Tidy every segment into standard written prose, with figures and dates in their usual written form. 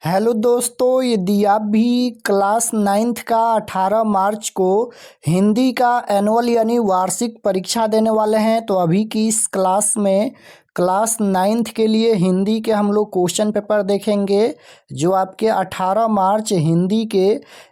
Hello दोस्तों, यदि आप भी क्लास 9th का 18 मार्च को हिंदी का एनुअल यानी वार्षिक परीक्षा देने वाले हैं तो अभी की इस क्लास में क्लास 9th के लिए हिंदी के हम लोग क्वेश्चन पेपर देखेंगे जो आपके 18 मार्च हिंदी के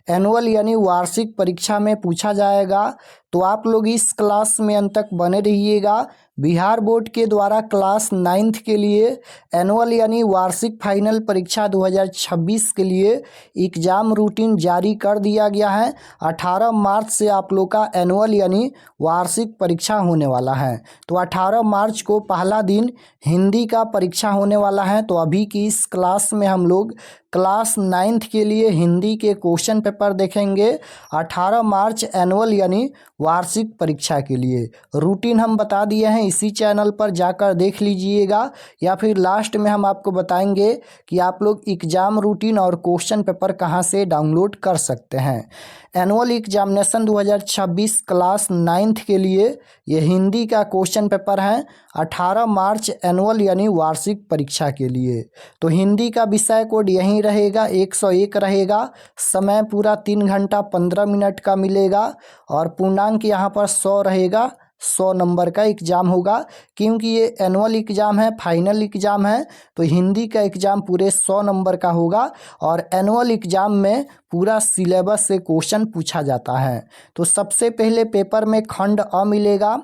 एनुअल यानी वार्षिक परीक्षा में पूछा जाएगा। तो आप लोग इस क्लास में अंत तक बने रहिएगा। बिहार बोर्ड के द्वारा क्लास 9th के लिए एनुअल यानी वार्षिक फाइनल परीक्षा 2026 के लिए एग्ज़ाम रूटीन जारी कर दिया गया है। 18 मार्च से आप लोग का एनुअल यानी वार्षिक परीक्षा होने वाला है। तो 18 मार्च को पहला दिन हिंदी का परीक्षा होने वाला है। तो अभी की इस क्लास में हम लोग क्लास 9th के लिए हिंदी के क्वेश्चन पेपर देखेंगे 18 मार्च एनुअल यानी वार्षिक परीक्षा के लिए। रूटीन हम बता दिए हैं, इसी चैनल पर जाकर देख लीजिएगा या फिर लास्ट में हम आपको बताएंगे कि आप लोग एग्ज़ाम रूटीन और क्वेश्चन पेपर कहां से डाउनलोड कर सकते हैं। एनुअल एग्जामिनेशन 2026 क्लास 9th के लिए ये हिंदी का क्वेश्चन पेपर है 18 मार्च एनुअल यानी वार्षिक परीक्षा के लिए। तो हिंदी का विषय कोड यहीं रहेगा, 101 रहेगा। समय पूरा 3 घंटा 15 मिनट का मिलेगा और पूर्णांक यहाँ पर 100 रहेगा। 100 नंबर का एग्ज़ाम होगा क्योंकि ये एनुअल एग्ज़ाम है, फाइनल एग्ज़ाम है। तो हिंदी का एग्ज़ाम पूरे 100 नंबर का होगा और एनुअल एग्ज़ाम में पूरा सिलेबस से क्वेश्चन पूछा जाता है। तो सबसे पहले पेपर में खंड अ मिलेगा।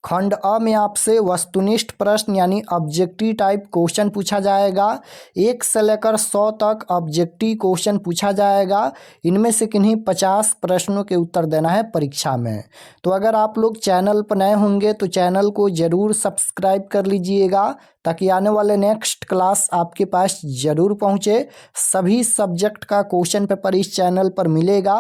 खंड अ में आपसे वस्तुनिष्ठ प्रश्न यानी ऑब्जेक्टिव टाइप क्वेश्चन पूछा जाएगा। 1 से लेकर 100 तक ऑब्जेक्टिव क्वेश्चन पूछा जाएगा। इनमें से किन्हीं 50 प्रश्नों के उत्तर देना है परीक्षा में। तो अगर आप लोग चैनल पर नए होंगे तो चैनल को ज़रूर सब्सक्राइब कर लीजिएगा ताकि आने वाले नेक्स्ट क्लास आपके पास ज़रूर पहुँचे। सभी सब्जेक्ट का क्वेश्चन पेपर इस चैनल पर मिलेगा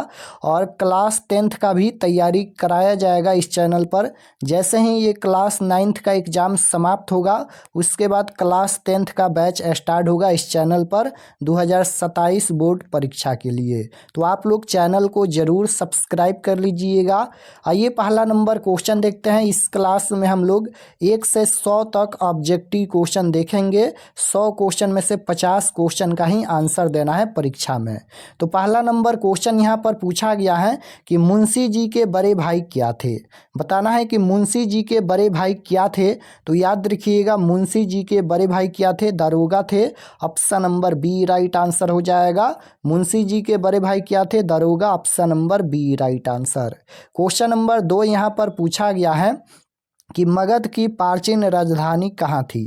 और क्लास 10th का भी तैयारी कराया जाएगा इस चैनल पर। जैसे ही ये क्लास 9th का एग्ज़ाम समाप्त होगा उसके बाद क्लास 10th का बैच स्टार्ट होगा इस चैनल पर 2027 बोर्ड परीक्षा के लिए। तो आप लोग चैनल को ज़रूर सब्सक्राइब कर लीजिएगा। आइए पहला नंबर क्वेश्चन देखते हैं। इस क्लास में हम लोग 1 से 100 तक ऑब्जेक्टिव क्वेश्चन देखेंगे। 100 क्वेश्चन में से 50 क्वेश्चन का ही आंसर देना है परीक्षा में। तो पहला नंबर क्वेश्चन यहाँ पर पूछा गया है कि मुंशी जी के बड़े भाई क्या थे। बताना है कि मुंशी जी के बड़े भाई क्या थे। तो याद रखिएगा, मुंशी जी के बड़े भाई क्या थे? दारोगा थे। Option number B right answer हो जाएगा। मुंशी जी के बड़े भाई क्या थे? दारोगा। Option number B right answer. Question number 2 यहाँ पर पूछा गया है कि मगध की प्राचीन राजधानी कहाँ थी।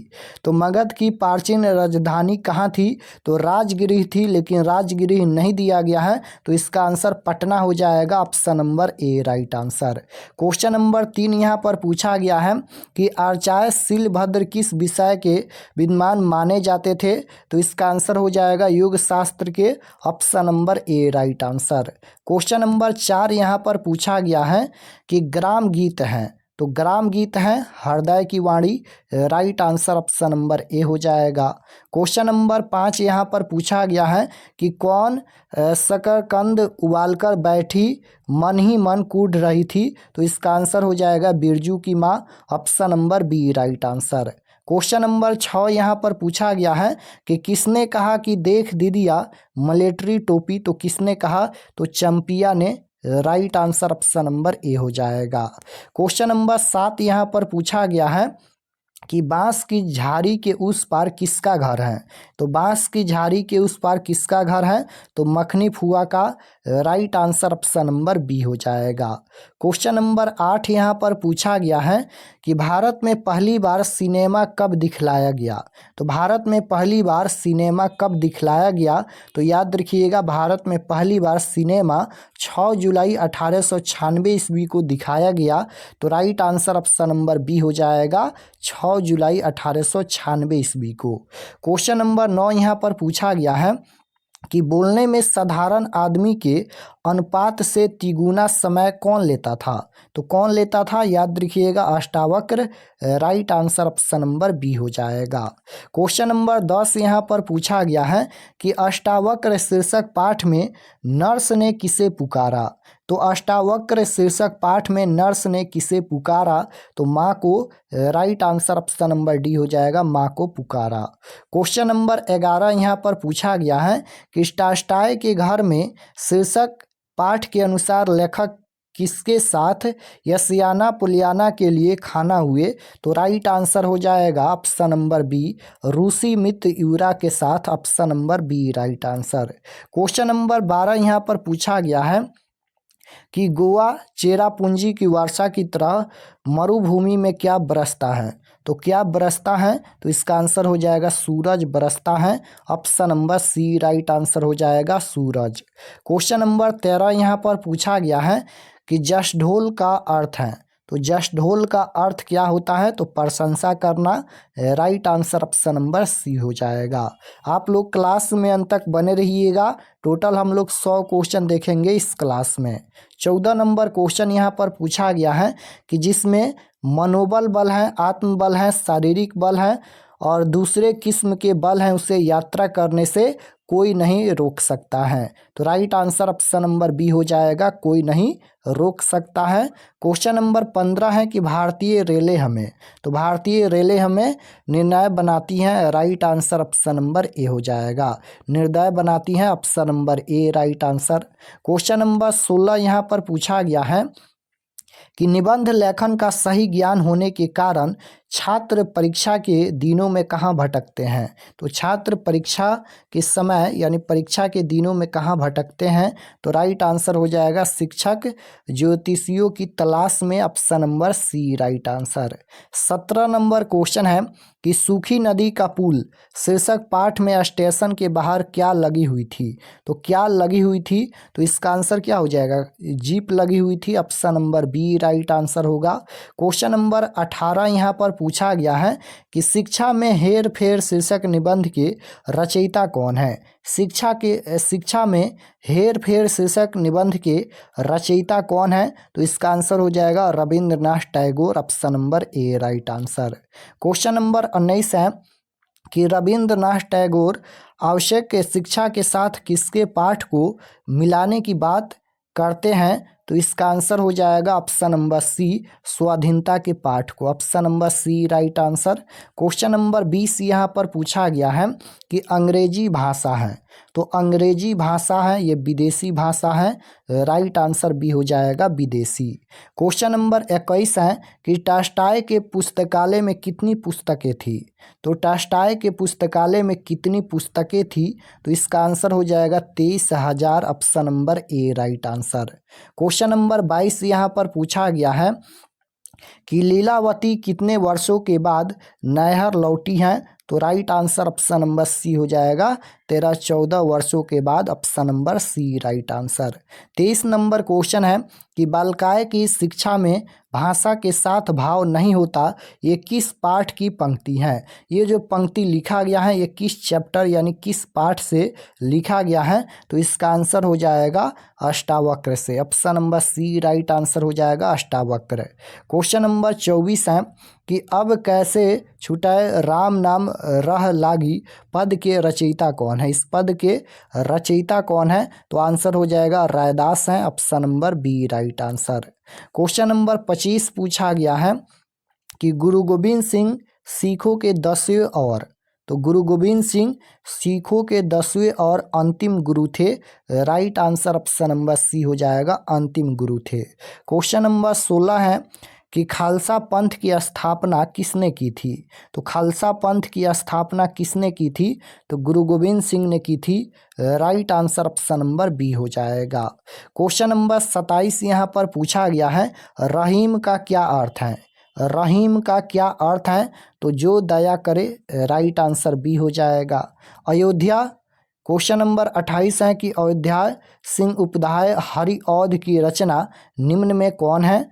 तो मगध की प्राचीन राजधानी कहाँ थी? तो राजगिरी थी, लेकिन राजगिरी नहीं दिया गया है तो इसका आंसर पटना हो जाएगा। Option number A right answer. Question number 3 यहाँ पर पूछा गया है कि आचार्य शीलभद्र किस विषय के विद्वान माने जाते थे। तो इसका आंसर हो जाएगा योग शास्त्र के। Option number A right answer. Question number 4 यहाँ पर पूछा गया है कि ग्राम गीत हैं। तो ग्राम गीत है हृदय की वाणी। Right answer option number A हो जाएगा। क्वेश्चन नंबर 5 यहाँ पर पूछा गया है कि कौन शकरकंद उबालकर बैठी मन ही मन कूद रही थी। तो इसका आंसर हो जाएगा बिरजू की माँ। Option number B right answer. Question number 6 यहाँ पर पूछा गया है कि किसने कहा कि देख दीदिया मलेट्री टोपी। तो किसने कहा? तो चंपिया ने। Right answer option number A हो जाएगा। क्वेश्चन नंबर 7 यहाँ पर पूछा गया है कि बांस की झाड़ी के उस पार किसका घर है। तो बांस की झाड़ी के उस पार किसका घर है? तो मखनी फुआ का। Right answer option number B हो जाएगा। क्वेश्चन नंबर 8 यहाँ पर पूछा गया है कि भारत में पहली बार सिनेमा कब दिखलाया गया। तो भारत में पहली बार सिनेमा कब दिखलाया गया? तो याद रखिएगा, भारत में पहली बार सिनेमा 6 जुलाई 1896 ईस्वी को दिखाया गया। तो right answer option number B हो जाएगा, 6 जुलाई 1896 ईस्वी को। क्वेश्चन नंबर 9 यहाँ पर पूछा गया है कि बोलने में साधारण आदमी के अनुपात से तिगुना समय कौन लेता था? तो कौन लेता था, याद रखिएगा Ashtavakra. Right answer option number B हो जाएगा। क्वेश्चन नंबर 10 यहाँ पर पूछा गया है कि अष्टावक्र शीर्षक पाठ में नर्स ने किसे पुकारा? तो अष्टावक्र शीर्षक पाठ में नर्स ने किसे पुकारा? तो माँ को। Right answer option number D हो जाएगा, माँ को पुकारा। क्वेश्चन नंबर 11 यहाँ पर पूछा गया है कि टॉल्स्टॉय के घर में शीर्षक पाठ के अनुसार लेखक किसके साथ यसियाना पुलियाना के लिए खाना हुए? तो राइट आंसर हो जाएगा ऑप्शन नंबर बी, रूसी मित्र यूरा के साथ। Option number B right answer. Question number 12 यहाँ पर पूछा गया है कि गोवा चेरापूंजी की वर्षा की तरह मरुभूमि में क्या बरसता है? तो क्या बरसता है? तो इसका आंसर हो जाएगा सूरज बरसता है। Option number C right answer हो जाएगा, सूरज। क्वेश्चन नंबर 13 यहाँ पर पूछा गया है कि जशढोल का अर्थ है। तो जशढोल का अर्थ क्या होता है? तो प्रशंसा करना। Right answer option number C हो जाएगा। आप लोग क्लास में अंत तक बने रहिएगा। टोटल हम लोग 100 क्वेश्चन देखेंगे इस क्लास में। 14 नंबर क्वेश्चन यहाँ पर पूछा गया है कि जिसमें मनोबल बल है, आत्मबल है, शारीरिक बल है और दूसरे किस्म के बल हैं, उसे यात्रा करने से कोई नहीं रोक सकता है। तो right answer option number B हो जाएगा, कोई नहीं रोक सकता है। क्वेश्चन नंबर 15 है कि भारतीय रेलें हमें, तो भारतीय रेलें हमें निर्णय बनाती हैं। Right answer option number A हो जाएगा, निर्णय बनाती हैं। Option number A right answer. Question number 16 यहाँ पर पूछा गया है कि निबंध लेखन का सही ज्ञान होने के कारण छात्र परीक्षा के दिनों में कहाँ भटकते हैं? तो छात्र परीक्षा के समय यानी परीक्षा के दिनों में कहाँ भटकते हैं? तो राइट आंसर हो जाएगा शिक्षक ज्योतिषियों की तलाश में। Option number C right answer. 17 number question है कि सूखी नदी का पुल शीर्षक पाठ में स्टेशन के बाहर क्या लगी हुई थी? तो क्या लगी हुई थी? तो इसका आंसर क्या हो जाएगा, जीप लगी हुई थी। Option number B right answer होगा। क्वेश्चन नंबर 18 यहाँ पर पूछा गया है कि शिक्षा में हेर फेर शीर्षक निबंध के रचयिता कौन है? शिक्षा में हेर फेर शीर्षक निबंध के रचयिता कौन है? तो इसका आंसर हो जाएगा Rabindranath Tagore. Option number A right answer. Question number 19 है कि रविंद्रनाथ टैगोर आवश्यक शिक्षा के साथ किसके पाठ को मिलाने की बात करते हैं? तो इसका आंसर हो जाएगा ऑप्शन नंबर सी, स्वाधीनता के पाठ को। Option number C right answer. Question number 20 यहाँ पर पूछा गया है कि अंग्रेजी भाषा है, तो अंग्रेजी भाषा है ये विदेशी भाषा है। राइट आंसर बी हो जाएगा, विदेशी। क्वेश्चन नंबर 21 है कि टॉल्स्टॉय के पुस्तकालय में कितनी पुस्तकें थी? तो टॉल्स्टॉय के पुस्तकालय में कितनी पुस्तकें थी? तो इसका आंसर हो जाएगा 23,000। Option number A right answer. Question number 22 यहाँ पर पूछा गया है कि लीलावती कितने वर्षों के बाद नैहर लौटी हैं? तो right answer option number C हो जाएगा, 13-14 वर्षों के बाद। Option number C right answer. 23 number question है कि बालिकाएं की शिक्षा में भाषा के साथ भाव नहीं होता, ये किस पाठ की पंक्ति है? ये जो पंक्ति लिखा गया है ये किस चैप्टर यानी किस पाठ से लिखा गया है? तो इसका आंसर हो जाएगा अष्टावक्र से। Option number C right answer हो जाएगा, अष्टावक्र। क्वेश्चन नंबर 24 है कि अब कैसे छुटाए राम नाम रह लागी पद के रचयिता कौन है? इस पद के रचयिता कौन है? तो आंसर हो जाएगा रैदास हैं। Option number B right answer. Question number 25 पूछा गया है कि गुरु गोविंद सिंह सिखों के 10वें और, तो गुरु गोविंद सिंह सिखों के 10वें और अंतिम गुरु थे। Right answer option number C हो जाएगा, अंतिम गुरु थे। क्वेश्चन नंबर 16 है कि खालसा पंथ की स्थापना किसने की थी? तो खालसा पंथ की स्थापना किसने की थी? तो गुरु गोविंद सिंह ने की थी। Right answer option number B हो जाएगा। क्वेश्चन नंबर 27 यहाँ पर पूछा गया है रहीम का क्या अर्थ है? रहीम का क्या अर्थ है? तो जो दया करे। राइट आंसर बी हो जाएगा। अयोध्या। क्वेश्चन नंबर 28 है कि अयोध्या सिंह उपाध्याय हरिऔध की रचना निम्न में कौन है?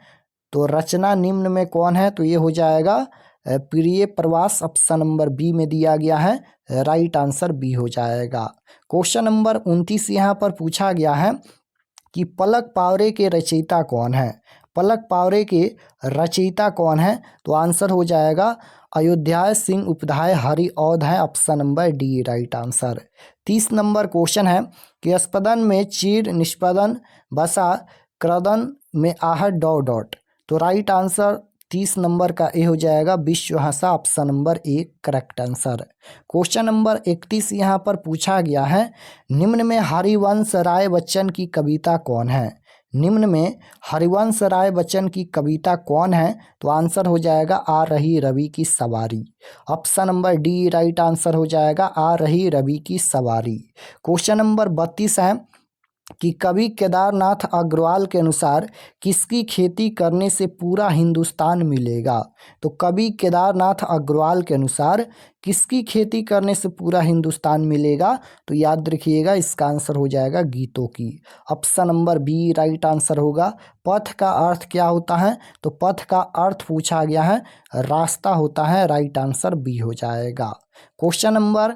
तो रचना निम्न में कौन है? तो ये हो जाएगा प्रिय प्रवास। ऑप्शन नंबर बी में दिया गया है। राइट आंसर बी हो जाएगा। क्वेश्चन नंबर 29 यहाँ पर पूछा गया है कि पलक पावरे के रचयिता कौन है। पलक पावरे के रचयिता कौन है, तो आंसर हो जाएगा अयोध्या सिंह उपाध्याय हरिऔध है, option number D right answer. 30 number question है कि स्पदन में चीर, निष्पदन, बसा, क्रदन में आहट डॉट डॉट, तो राइट आंसर 30 नंबर का ए हो जाएगा विश्वहंसा, option number A correct answer. Question number 31 यहाँ पर पूछा गया है, निम्न में हरिवंश राय बच्चन की कविता कौन है। निम्न में हरिवंश राय बच्चन की कविता कौन है, तो आंसर हो जाएगा आ रही रवि की सवारी, option number D right answer हो जाएगा आ रही रवि की सवारी। क्वेश्चन नंबर 32 है कि कवि केदारनाथ अग्रवाल के अनुसार किसकी खेती करने से पूरा हिंदुस्तान मिलेगा। तो कवि केदारनाथ अग्रवाल के अनुसार किसकी खेती करने से पूरा हिंदुस्तान मिलेगा, तो याद रखिएगा इसका आंसर हो जाएगा गीतों की, option number B right answer होगा। पथ का अर्थ क्या होता है, तो पथ का अर्थ पूछा गया है रास्ता होता है, राइट आंसर बी हो जाएगा। क्वेश्चन नंबर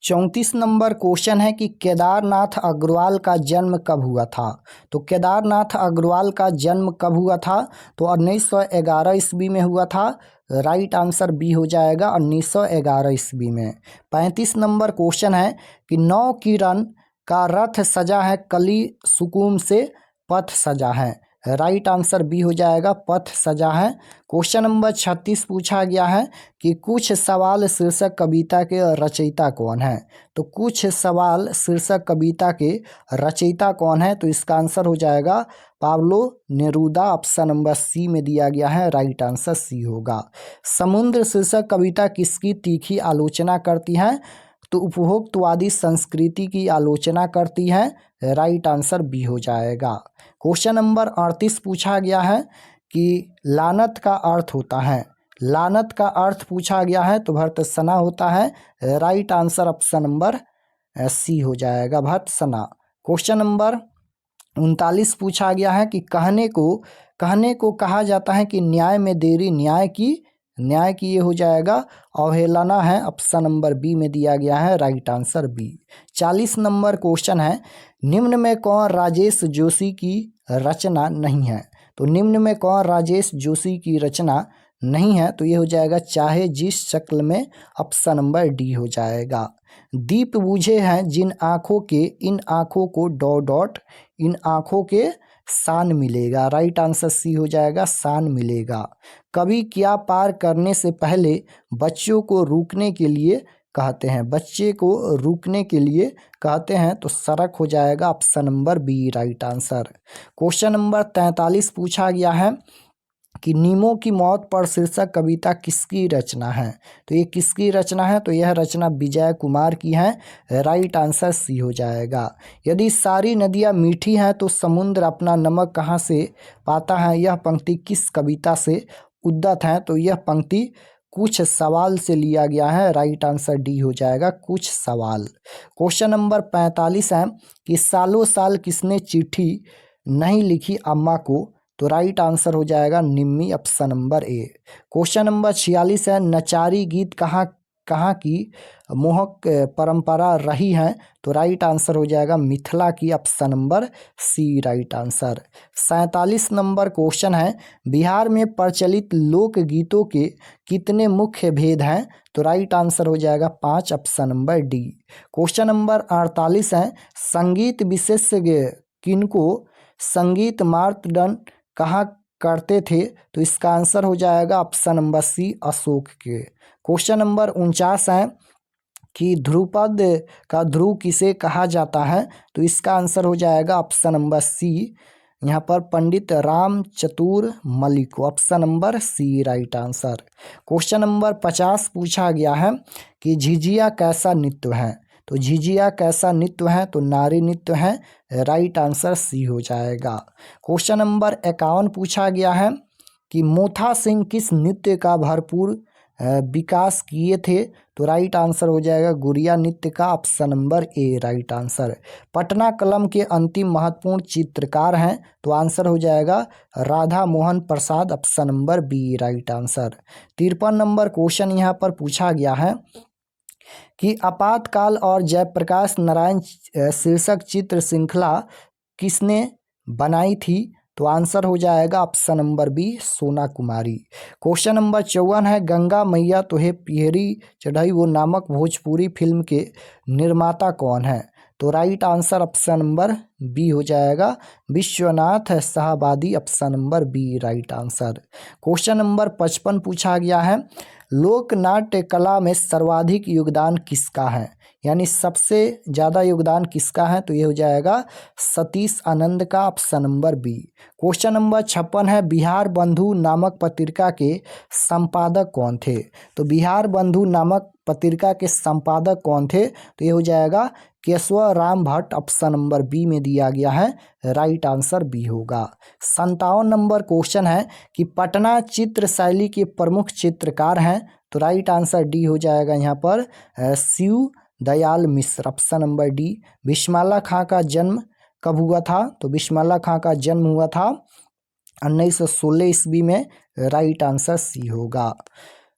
34 नंबर क्वेश्चन है कि केदारनाथ अग्रवाल का जन्म कब हुआ था। तो केदारनाथ अग्रवाल का जन्म कब हुआ था, तो 1911 ईस्वी में हुआ था, राइट आंसर बी हो जाएगा 1911 ईस्वी में। 35 नंबर क्वेश्चन है कि नौ किरण का रथ सजा है कली सुकुम से पथ सजा है, राइट आंसर बी हो जाएगा पथ सजा है। क्वेश्चन नंबर 36 पूछा गया है कि कुछ सवाल शीर्षक कविता के रचयिता कौन है। तो कुछ सवाल शीर्षक कविता के रचयिता कौन है, तो इसका आंसर हो जाएगा Pablo Neruda, option number C में दिया गया है, राइट आंसर सी होगा। समुद्र शीर्षक कविता किसकी तीखी आलोचना करती है, तो उपभोक्तवादी संस्कृति की आलोचना करती है, राइट आंसर बी हो जाएगा। क्वेश्चन नंबर 38 पूछा गया है कि लानत का अर्थ होता है, लानत का अर्थ पूछा गया है तो भर्त्सना होता है, right answer option number C हो जाएगा भर्त्सना। क्वेश्चन नंबर 39 पूछा गया है कि कहने को कहा जाता है कि न्याय में देरी न्याय की ये हो जाएगा अवहेलना है, ऑप्शन नंबर बी में दिया गया है, right answer B. 40 number question है, निम्न में कौन राजेश जोशी की रचना नहीं है। तो निम्न में कौन राजेश जोशी की रचना नहीं है, तो ये हो जाएगा चाहे जिस शक्ल में, ऑप्शन नंबर डी हो जाएगा। दीप बुझे हैं जिन आँखों के, इन आँखों को डॉट डॉट, इन आँखों के शान मिलेगा, राइट आंसर सी हो जाएगा शान मिलेगा। कवि क्या पार करने से पहले बच्चों को रुकने के लिए कहते हैं, बच्चे को रुकने के लिए कहते हैं, तो सड़क हो जाएगा, option number B right answer. Question number 43 पूछा गया है कि नीमो की मौत पर शीर्षक कविता किसकी रचना है। तो ये किसकी रचना है, तो यह रचना विजय कुमार की है, राइट आंसर सी हो जाएगा। यदि सारी नदियाँ मीठी हैं तो समुद्र अपना नमक कहाँ से पाता है, यह पंक्ति किस कविता से उद्धत है, तो यह पंक्ति कुछ सवाल से लिया गया है, राइट आंसर डी हो जाएगा कुछ सवाल। क्वेश्चन नंबर 45 है कि सालों साल किसने चिट्ठी नहीं लिखी अम्मा को, तो राइट आंसर हो जाएगा Nimmi, option number A. Question number 46 है नचारी गीत कहाँ की मोहक परंपरा रही है, तो राइट आंसर हो जाएगा मिथिला की, option number C right answer. 47 number question है बिहार में प्रचलित लोकगीतों के कितने मुख्य भेद हैं, तो राइट आंसर हो जाएगा 5, option number D. Question number 48 है संगीत विशेषज्ञ किनको संगीत मार्तंड कहा करते थे, तो इसका आंसर हो जाएगा ऑप्शन नंबर सी अशोक के। क्वेश्चन नंबर 49 है कि ध्रुपद का ध्रुव किसे कहा जाता है, तो इसका आंसर हो जाएगा ऑप्शन नंबर सी, यहाँ पर पंडित राम चतुर मल्लिक को, option number C right answer. Question number 50 पूछा गया है कि झिझिया कैसा नृत्य है, तो झिझिया कैसा नृत्य है, तो नारी नृत्य है, राइट आंसर सी हो जाएगा। क्वेश्चन नंबर 51 पूछा गया है कि मोथा सिंह किस नृत्य का भरपूर विकास किए थे, तो राइट आंसर हो जाएगा गुड़िया नृत्य का, option number A right answer. Patna कलम के अंतिम महत्वपूर्ण चित्रकार हैं, तो आंसर हो जाएगा Radha Mohan Prasad, option number B right answer. 53 number question यहाँ पर पूछा गया है कि आपातकाल और जयप्रकाश नारायण शीर्षक चित्र श्रृंखला किसने बनाई थी? तो आंसर हो जाएगा ऑप्शन नंबर बी, सोना कुमारी। क्वेश्चन नंबर 54 है, गंगा मैया तुहे पियरी चढ़ाई वो नामक भोजपुरी फिल्म के निर्माता कौन है? तो right answer option number B हो जाएगा, Vishwanath Shahabadi. Option number B right answer. Question number 55 पूछा गया है, लोक नाट्य कला में सर्वाधिक योगदान किसका है? यानी सबसे ज़्यादा योगदान किसका है? तो ये हो जाएगा सतीश आनंद का। Option number B. Question number 56 है, बिहार बंधु नामक पत्रिका के संपादक कौन थे? तो बिहार बंधु नामक पत्रिका के संपादक कौन थे? तो ये हो जाएगा Keshav Ram Bhatt. Option number B में दिया गया है, राइट आंसर बी होगा। 57 नंबर क्वेश्चन है कि पटना चित्र शैली के प्रमुख चित्रकार हैं? तो राइट आंसर डी हो जाएगा यहाँ पर Shiv Dayal Mishra. Option number D. Bismillah Khan का जन्म कब हुआ था? तो बिस्मिल्लाह खां का जन्म हुआ था 1916 ईस्वी में। राइट आंसर सी होगा।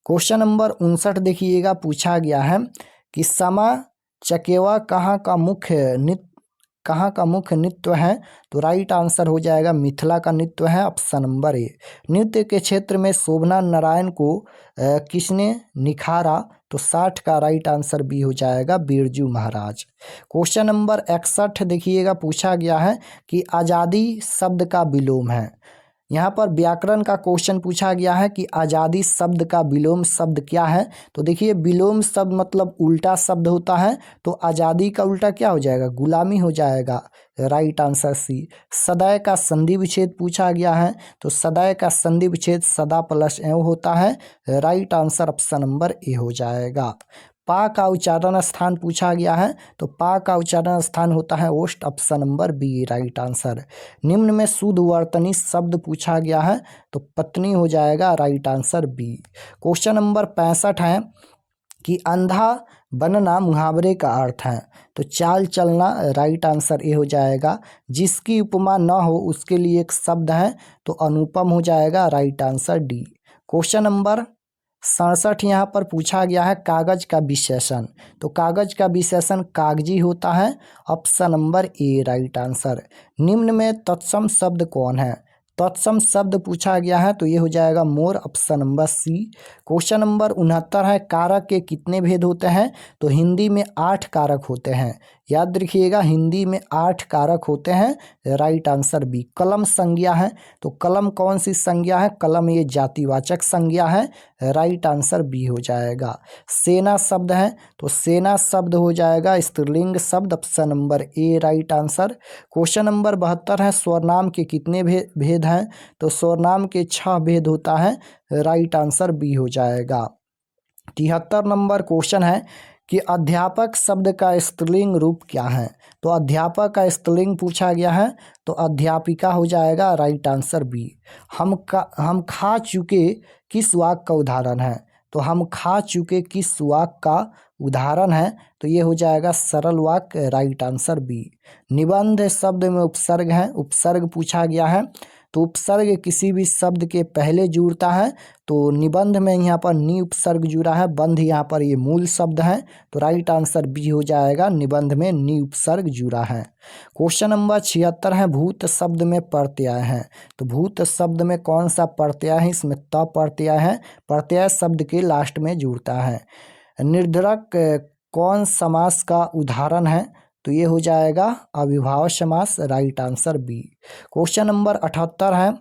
क्वेश्चन नंबर 59 देखिएगा, पूछा गया है कि समा चकेवा कहाँ का मुख्य नृत्य है? तो राइट आंसर हो जाएगा मिथिला का नृत्य है। ऑप्शन नंबर ए। नृत्य के क्षेत्र में शोभना नारायण को किसने निखारा? तो 60 का राइट आंसर बी हो जाएगा, बिरजू महाराज। क्वेश्चन नंबर 61 देखिएगा, पूछा गया है कि आज़ादी शब्द का विलोम है। यहाँ पर व्याकरण का क्वेश्चन पूछा गया है कि आज़ादी शब्द का विलोम शब्द क्या है? तो देखिए, विलोम शब्द मतलब उल्टा शब्द होता है, तो आज़ादी का उल्टा क्या हो जाएगा? गुलामी हो जाएगा। Right answer C. सदै का संधि विच्छेद पूछा गया है, तो सदै का संधि विच्छेद सदा प्लस एव होता है। Right answer option number A हो जाएगा। पा का उच्चारण स्थान पूछा गया है, तो पा का उच्चारण स्थान होता है ओष्ठ। Option number B right answer. निम्न में शुद्ध वर्तनी शब्द पूछा गया है, तो पत्नी हो जाएगा। Right answer B. Question number 65 है कि अंधा बनना मुहावरे का अर्थ है? तो चाल चलना। राइट आंसर ए हो जाएगा। जिसकी उपमा न हो उसके लिए एक शब्द है, तो अनुपम हो जाएगा। Right answer D. Question number 67 यहाँ पर पूछा गया है, कागज का विशेषण। तो कागज का विशेषण कागजी होता है। Option number A right answer. निम्न में तत्सम शब्द कौन है? तत्सम शब्द पूछा गया है, तो ये हो जाएगा मोर। Option number C. Question number 69 है, कारक के कितने भेद होते हैं? तो हिंदी में 8 कारक होते हैं। याद रखिएगा, हिंदी में 8 कारक होते हैं। Right answer B. कलम संज्ञा है, तो कलम कौन सी संज्ञा है? कलम ये जातिवाचक संज्ञा है। राइट आंसर बी हो जाएगा। सेना शब्द है, तो सेना शब्द हो जाएगा स्त्रीलिंग शब्द। Option number A right answer. Question number 72 है, स्वरनाम के कितने भेद हैं? तो स्वरनाम के 6 भेद होता है। राइट आंसर बी हो जाएगा। 73 नंबर क्वेश्चन है कि अध्यापक शब्द का स्त्रीलिंग रूप क्या है? तो अध्यापक का स्त्रीलिंग पूछा गया है, तो अध्यापिका हो जाएगा। Right answer B. हम खा चुके किस वाक्य का उदाहरण है? तो हम खा चुके किस वाक्य का उदाहरण है? तो ये हो जाएगा सरल वाक्य। Right answer B. निबंध शब्द में उपसर्ग है, उपसर्ग पूछा गया है, तो उपसर्ग किसी भी शब्द के पहले जुड़ता है, तो निबंध में यहाँ पर नि उपसर्ग जुड़ा है। बंध यहाँ पर ये मूल शब्द है, तो राइट आंसर बी हो जाएगा, निबंध में नि उपसर्ग जुड़ा है। क्वेश्चन नंबर 76 है, भूत शब्द में प्रत्यय है। तो भूत शब्द में कौन सा प्रत्यय है? इसमें त प्रत्यय है। प्रत्यय शब्द के लास्ट में जुड़ता है। निर्धरक कौन समास का उदाहरण है? तो ये हो जाएगा अविभाव समास। Right answer B. Question number 78 है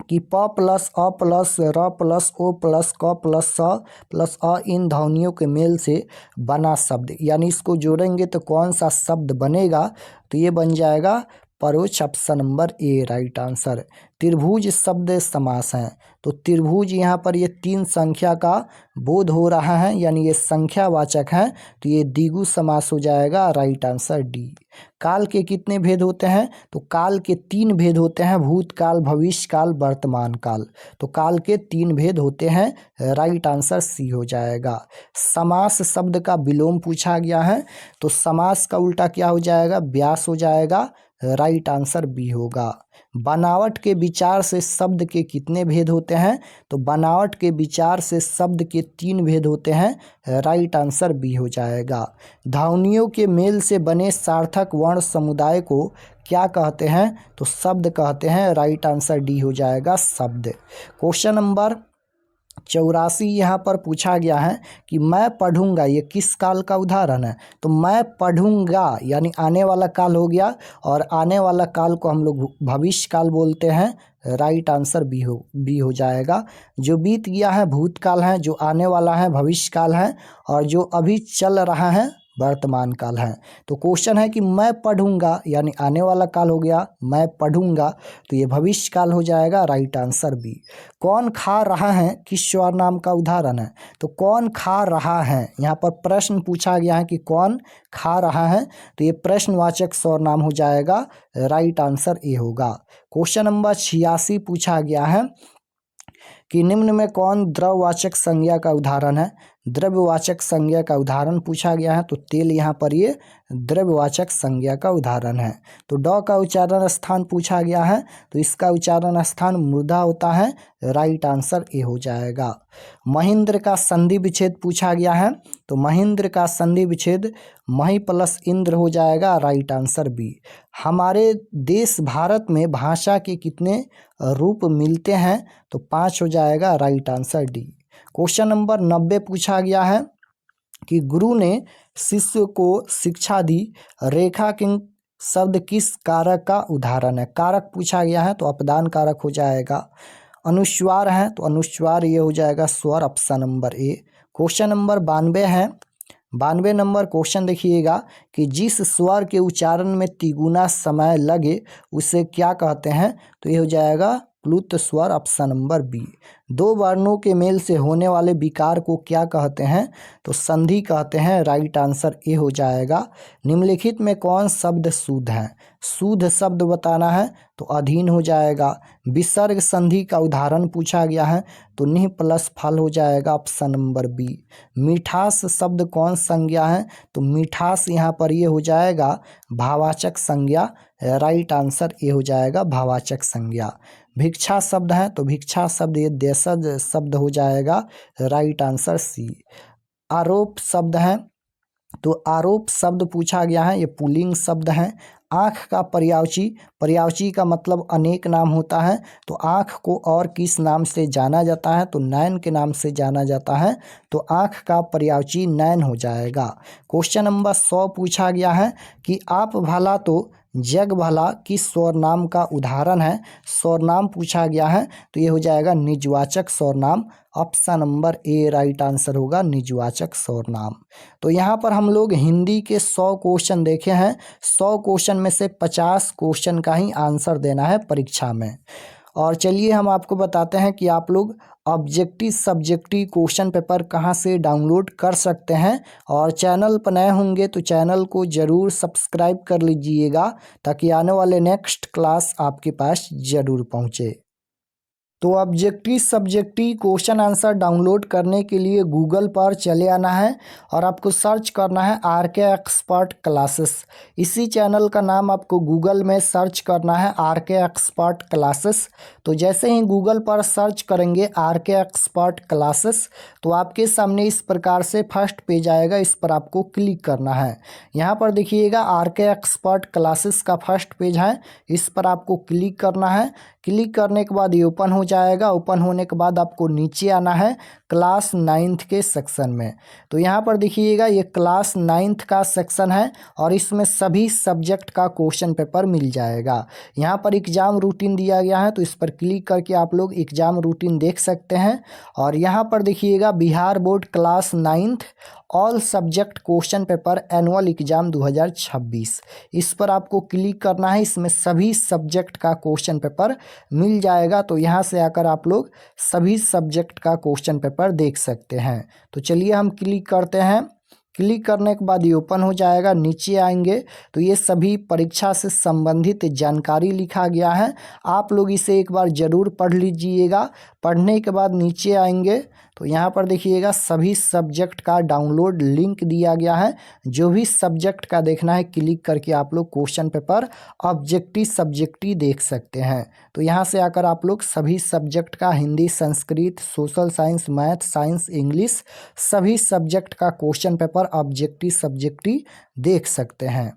कि प प्लस अ प्लस र प्लस ओ प्लस क प्लस स प्लस अ इन ध्वनियों के मेल से बना शब्द, यानी इसको जोड़ेंगे तो कौन सा शब्द बनेगा? तो ये बन जाएगा परोक्ष। Option number A right answer. त्रिभुज शब्द समास है, तो त्रिभुज यहाँ पर ये 3 संख्या का बोध हो रहा है, यानी ये संख्यावाचक है, तो ये द्विगु समास हो जाएगा। Right answer D. काल के कितने भेद होते हैं? तो काल के 3 भेद होते हैं, भूतकाल, भविष्यकाल, वर्तमान काल। तो काल के 3 भेद होते हैं। राइट आंसर सी हो जाएगा। समास शब्द का विलोम पूछा गया है, तो समास का उल्टा क्या हो जाएगा? व्यास हो जाएगा। राइट आंसर बी होगा। बनावट के विचार से शब्द के कितने भेद होते हैं? तो बनावट के विचार से शब्द के 3 भेद होते हैं, राइट आंसर बी हो जाएगा। ध्वनियों के मेल से बने सार्थक वर्ण समुदाय को क्या कहते हैं? तो शब्द कहते हैं, राइट आंसर डी हो जाएगा शब्द। क्वेश्चन नंबर 84 यहाँ पर पूछा गया है कि मैं पढ़ूंगा, ये किस काल का उदाहरण है? तो मैं पढ़ूंगा यानी आने वाला काल हो गया, और आने वाला काल को हम लोग भविष्य काल बोलते हैं, राइट आंसर बी हो जाएगा। जो बीत गया है भूतकाल है, जो आने वाला है भविष्य काल है, और जो अभी चल रहा है वर्तमान काल है। तो क्वेश्चन है कि मैं पढ़ूंगा यानी आने वाला काल हो गया, मैं पढ़ूंगा तो ये भविष्य काल हो जाएगा, राइट आंसर बी। कौन खा रहा है किस स्वर नाम का उदाहरण है? तो कौन खा रहा है, यहाँ पर प्रश्न पूछा गया है कि कौन खा रहा है, तो ये प्रश्नवाचक स्वर नाम हो जाएगा, राइट आंसर ए होगा। क्वेश्चन नंबर 86 पूछा गया है कि निम्न में कौन द्रववाचक संज्ञा का उदाहरण है? द्रव्यवाचक संज्ञा का उदाहरण पूछा गया है, तो तेल यहाँ पर ये द्रव्यवाचक संज्ञा का उदाहरण है। तो ड का उच्चारण स्थान पूछा गया है, तो इसका उच्चारण स्थान मृदा होता है, राइट आंसर ए हो जाएगा। महेंद्र का संधि विच्छेद पूछा गया है, तो महेंद्र का संधि विच्छेद मही प्लस इंद्र हो जाएगा, राइट आंसर बी। हमारे देश भारत में भाषा के कितने रूप मिलते हैं? तो 5 हो जाएगा, right answer D. Question number 90 पूछा गया है कि गुरु ने शिष्य को शिक्षा दी, रेखा किंग शब्द किस कारक का उदाहरण है? कारक पूछा गया है, तो अपदान कारक हो जाएगा। अनुस्वार है, तो अनुस्वार ये हो जाएगा स्वर, option number A. Question number 92 है। 92 नंबर क्वेश्चन देखिएगा कि जिस स्वर के उच्चारण में तिगुना समय लगे उसे क्या कहते हैं? तो ये हो जाएगा प्लुत स्वर, ऑप्शन नंबर बी। 2 वर्णों के मेल से होने वाले विकार को क्या कहते हैं? तो संधि कहते हैं, राइट आंसर ए हो जाएगा। निम्नलिखित में कौन शब्द शुद्ध है? शुद्ध शब्द बताना है, तो अधीन हो जाएगा। विसर्ग संधि का उदाहरण पूछा गया है, तो निह प्लस फल हो जाएगा, ऑप्शन नंबर बी। मिठास शब्द कौन संज्ञा है? तो मिठास यहाँ पर ये हो जाएगा भावाचक संज्ञा, राइट आंसर ए हो जाएगा भावाचक संज्ञा। भिक्षा शब्द है, तो भिक्षा शब्द ये देशज शब्द हो जाएगा, राइट आंसर सी। आरोप शब्द है, तो आरोप शब्द पूछा गया है, ये पुल्लिंग शब्द है। आँख का पर्यायवाची, पर्यायवाची का मतलब अनेक नाम होता है, तो आँख को और किस नाम से जाना जाता है? तो नैन के नाम से जाना जाता है, तो आँख का पर्यायवाची नैन हो जाएगा। क्वेश्चन नंबर 100 पूछा गया है कि आप भला तो जग भला किस स्वर्नाम का उदाहरण है? स्वर्नाम पूछा गया है, तो ये हो जाएगा निजवाचक स्वर्नाम, option number A right answer होगा, निजवाचक स्वर्नाम। तो यहाँ पर हम लोग हिंदी के 100 क्वेश्चन देखे हैं। 100 क्वेश्चन में से 50 क्वेश्चन का ही आंसर देना है परीक्षा में। और चलिए हम आपको बताते हैं कि आप लोग ऑब्जेक्टिव सब्जेक्टिव क्वेश्चन पेपर कहाँ से डाउनलोड कर सकते हैं। और चैनल पर नए होंगे तो चैनल को ज़रूर सब्सक्राइब कर लीजिएगा, ताकि आने वाले नेक्स्ट क्लास आपके पास ज़रूर पहुँचे। तो objective subjective question answer download करने के लिए गूगल पर चले आना है और आपको सर्च करना है RK एक्सपर्ट क्लासेस। इसी चैनल का नाम आपको गूगल में सर्च करना है RK एक्सपर्ट क्लासेस। तो जैसे ही गूगल पर सर्च करेंगे RK एक्सपर्ट क्लासेस, तो आपके सामने इस प्रकार से फर्स्ट पेज आएगा, इस पर आपको क्लिक करना है। यहाँ पर देखिएगा RK एक्सपर्ट क्लासेस का फर्स्ट पेज है, इस पर आपको क्लिक करना है। क्लिक करने के बाद ये ओपन हो जाएगा। ओपन होने के बाद आपको नीचे आना है क्लास 9th के सेक्शन में। तो यहाँ पर देखिएगा ये क्लास 9th का सेक्शन है और इसमें सभी सब्जेक्ट का क्वेश्चन पेपर मिल जाएगा। यहाँ पर एग्ज़ाम रूटीन दिया गया है, तो इस पर क्लिक करके आप लोग एग्ज़ाम रूटीन देख सकते हैं। और यहाँ पर देखिएगा Bihar board class 9th all subject question paper annual exam 2026, इस पर आपको क्लिक करना है। इसमें सभी सब्जेक्ट का क्वेश्चन पेपर मिल जाएगा। तो यहाँ से आकर आप लोग सभी सब्जेक्ट का क्वेश्चन पेपर देख सकते हैं। तो चलिए हम क्लिक करते हैं। क्लिक करने के बाद ये ओपन हो जाएगा। नीचे आएंगे तो ये सभी परीक्षा से संबंधित जानकारी लिखा गया है, आप लोग इसे एक बार ज़रूर पढ़ लीजिएगा। पढ़ने के बाद नीचे आएंगे तो यहाँ पर देखिएगा सभी सब्जेक्ट का डाउनलोड लिंक दिया गया है। जो भी सब्जेक्ट का देखना है क्लिक करके आप लोग क्वेश्चन पेपर ऑब्जेक्टिव सब्जेक्टिव देख सकते हैं। तो यहाँ से आकर आप लोग सभी सब्जेक्ट का Hindi, Sanskrit, social science, math, science, English सभी सब्जेक्ट का क्वेश्चन पेपर ऑब्जेक्टिव सब्जेक्टिव देख सकते हैं।